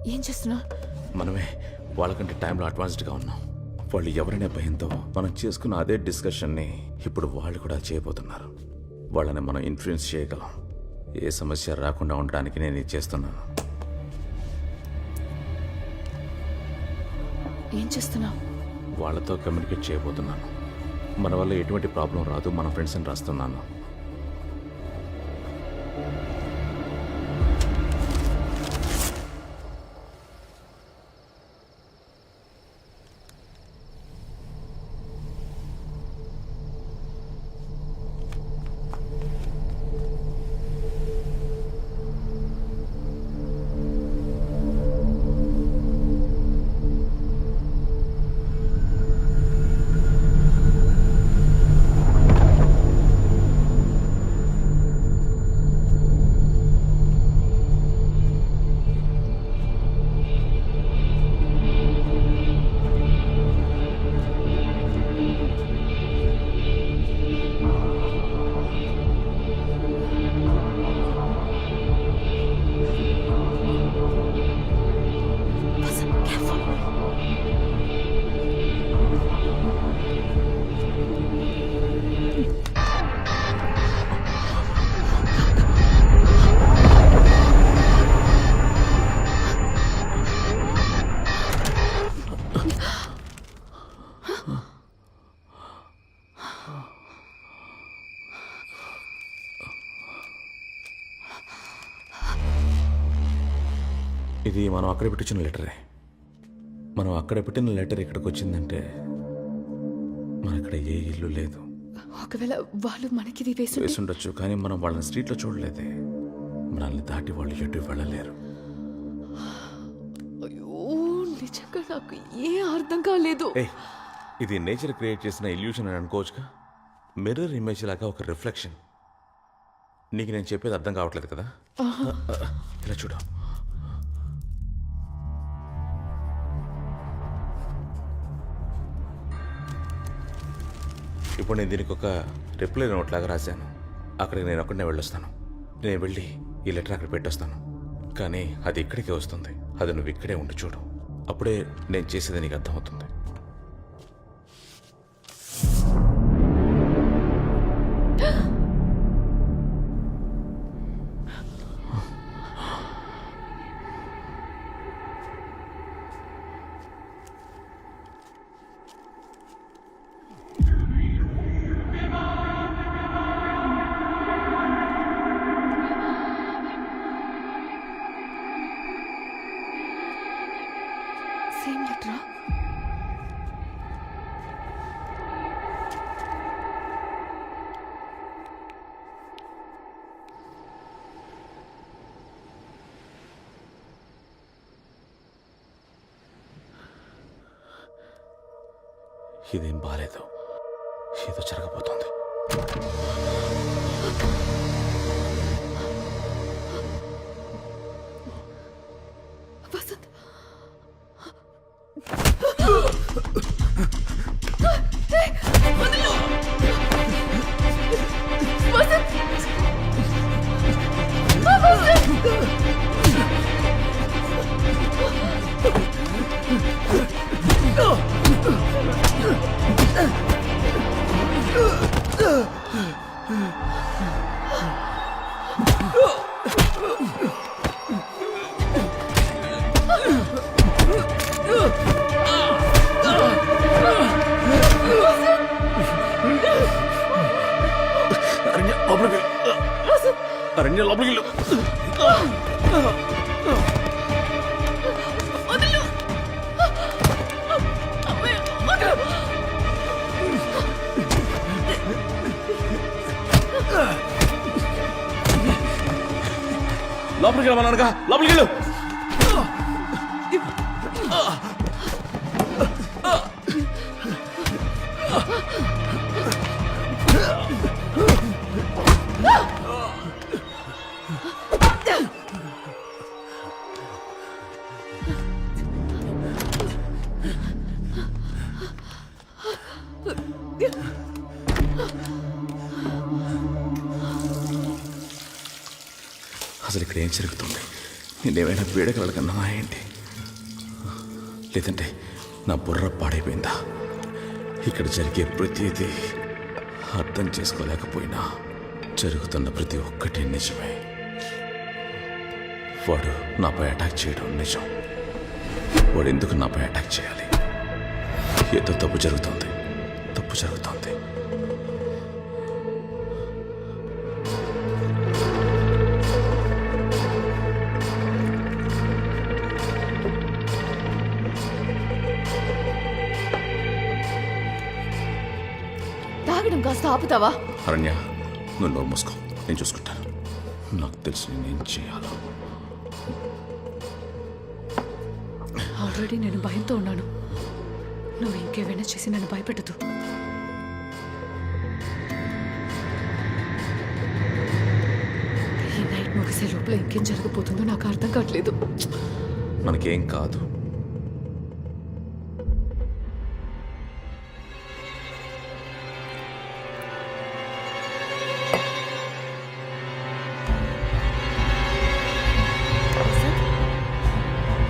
ఏం చేస్తున్నా? మనమే వాళ్ళకంటే టైంలో అడ్వాన్స్డ్గా ఉన్నాం. వాళ్ళు ఎవరైనా భయంతో మనం చేసుకున్న అదే డిస్కషన్ని ఇప్పుడు వాళ్ళు కూడా చేయబోతున్నారు. వాళ్ళని మనం ఇన్ఫ్లుయెన్స్ చేయగలం. ఏ సమస్య రాకుండా ఉండడానికి నేను ఇది చేస్తున్నాను. ఏం చేస్తున్నావు? వాళ్ళతో కమ్యూనికేట్ చేయబోతున్నాను. మన వల్ల ఎటువంటి ప్రాబ్లం రాదు, మన ఫ్రెండ్స్ అని రాస్తున్నాను. ఇది మనం అక్కడ పెట్టించిన లెటరే. మనం అక్కడ పెట్టిన లెటర్ ఇక్కడికి వచ్చిందంటే మన ఇక్కడ ఏ ఇల్లు లేదు. ఒకవేళ వాళ్ళు మనకి వేసి ఉండొచ్చు, కానీ మనం వాళ్ళని స్ట్రీట్లో చూడలేదే. మనల్ని దాటి వాళ్ళు ఎటు వెళ్ళలేరు. అయ్యో, నిజంగా నాకు ఏ అర్థం కాలేదు. ఇది నేచర్ క్రియేట్ చేసిన ఇల్యూషన్ అని అనుకోవచ్చుగా. మిర్రర్ ఇమేజ్ లాగా ఒక రిఫ్లెక్షన్. నీకు నేను చెప్పేది అర్థం కావట్లేదు కదా. ఇలా చూడు. ఇప్పుడు నేను దీనికి ఒక రిప్లై నోట్ లాగా రాశాను. అక్కడికి నేను ఒక్కడనే వెళ్ళొస్తాను. నేను వెళ్ళి ఈ లెటర్ అక్కడ పెట్టొస్తాను. కానీ అది ఇక్కడికే వస్తుంది. అది నువ్వు ఇక్కడే ఉండి చూడు. అప్పుడే నేను చేసేది నీకు అర్థమవుతుంది. సేమ్ లెటరా? ఇదేం బాలేదు. ఏదో జరగబోతోంది. వసంత్, అరణ్య లోపలికి వెళ్ళు. లోపలికి వెళ్ళమన్నానుగా, లోపలికి వెళ్ళు. అసలు ఇక్కడ ఏం జరుగుతుంది? నేనేమైనా పీడకలకన్నా ఏంటి? లేదంటే నా బుర్ర పాడైపోయిందా? ఇక్కడ జరిగే ప్రతిదీ అర్థం చేసుకోలేకపోయినా జరుగుతున్న ప్రతి ఒక్కటి నిజమే. వాడు నాపై అటాక్ చేయడం నిజం. వాడు ఎందుకు నాపై అటాక్ చేయాలి? ఏదో తప్పు జరుగుతుంది. తాగడం కాస్త ఆపుతావా? అరణ్య, నువ్వు నోరు మూసుకో, నేను చూసుకుంటాను. నాకు తెలిసి నేను చేయాలో. ఆల్రెడీ నేను భయంతో ఉన్నాను. నువ్వు ఇంకేమైనా చేసి నన్ను భయపెట్టదు. ఈ నైట్ ముగిసే లోపల ఇంకేం జరగబోతుందో నాకు అర్థం కావట్లేదు. మనకేం కాదు.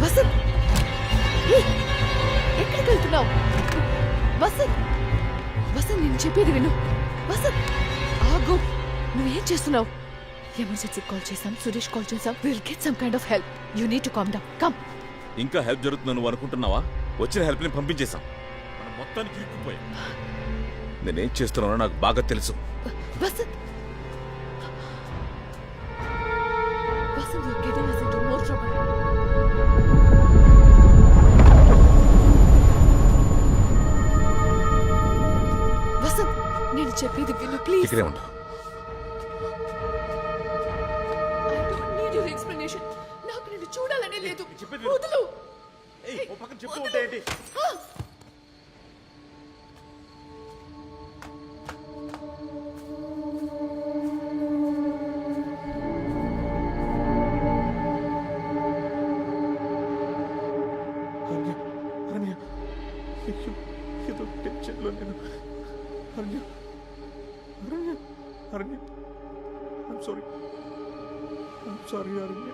వసంత్, ఎక్కడికి వెళ్తున్నావు? వసంత్, వసంత్, నేను చెప్పేది విను. వసంత్, ఆగు. నువ్వేం చేస్తున్నావు? ఎమర్జెన్సీ కాల్ చేసాం, సురేష్ కాల్ చేసాం. Will get some kind of help. You need to calm down. Come. ఇంకా హెల్ప్ జరుగుతుందని నువ్వు అనుకుంటున్నావా? వచ్చిన హెల్ప్ ని పంపించేశాం. మనం మొత్తానికి ఇరుక్కుపోయాం. నేనేం చేస్తున్నానో నాకు బాగా తెలుసు. Vasant, Vasant, you're getting us into more trouble. Vasant, నేను చెప్పేది విను ప్లీజ్. ఇక్కడే ఉండు. I don't need your explanation. నాకు నిన్ను చూడాలనే లేదు. వదులు. సారీ అరణ్య.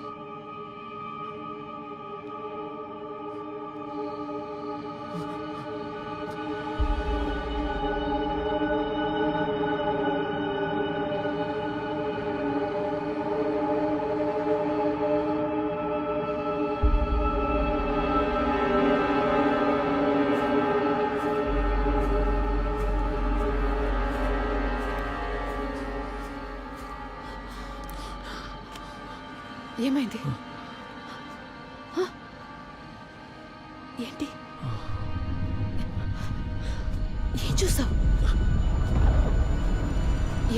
ఏమైంది? ఏంటి? ఏం చూసావు?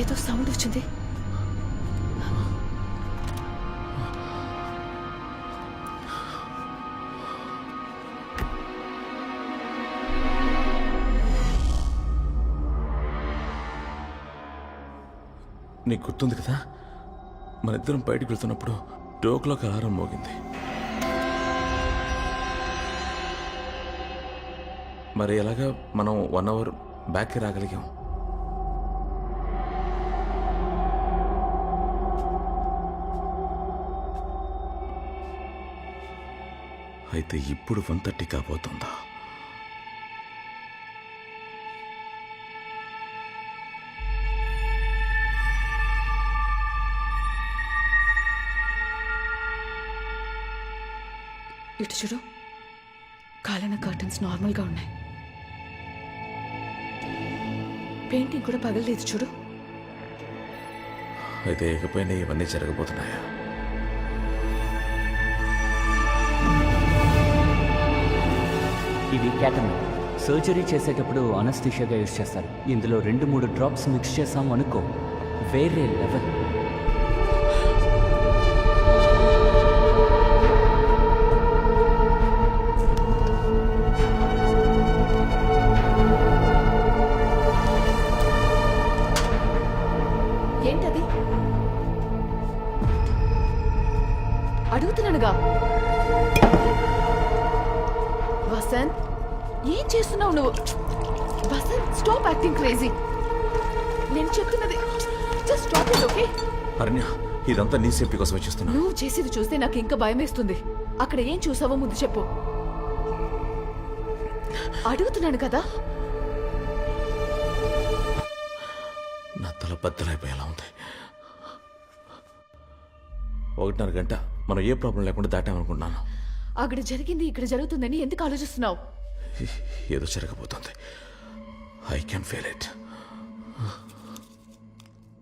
ఏదో సౌండ్ వచ్చింది. నీకు గుర్తుంది కదా, మన ఇద్దరం బయటికి వెళ్తున్నప్పుడు డోక్లోకి అలారం మోగింది. మరి ఎలాగా మనం 1 అవర్ బ్యాక్కి రాగలిగాం? అయితే ఇప్పుడు 1:30 కాబోతుందా? ఇటు చూడు, కాలిన కర్టన్స్ నార్మల్గా ఉన్నాయి. పెయింటింగ్ కూడా పగలలేదు చూడు. అయితే ఇకపైన ఇవన్నీ జరగబోతున్నాయా? ఇది క్యాటమిన్. సర్జరీ చేసేటప్పుడు అనస్థీషియాగా యూజ్ చేస్తారు. ఇందులో 2-3 డ్రాప్స్ మిక్స్ చేసాం అనుకో, వేరే లెవెల్. ఏంటది? అడుగుతున్నానుగా. వసంత్, ఏం చేస్తున్నావు నువ్వు? Vasanth, stop acting crazy. నేను చెప్తున్నది జస్ట్ స్టాప్ ఇట్, ఓకే? అరణ్య, ఇదంతా నీ సేఫ్టీ కోసమే చేస్తున్నా. నువ్వు చేసేది చూస్తే నాకు ఇంకా భయం వేస్తుంది. అక్కడ ఏం చూసావో ముందు చెప్పు. అడుగుతున్నాను కదా. నా తల బద్దలైపోయేలా ఉంది. 1.5 గంట మనం ఏ ప్రాబ్లం లేకుండా దాటామనుకుంటున్నాను. అక్కడ జరిగింది ఇక్కడ జరుగుతుందని ఎందుకు ఆలోచిస్తున్నావు? ఏదో జరగబోతుంది. I can feel it.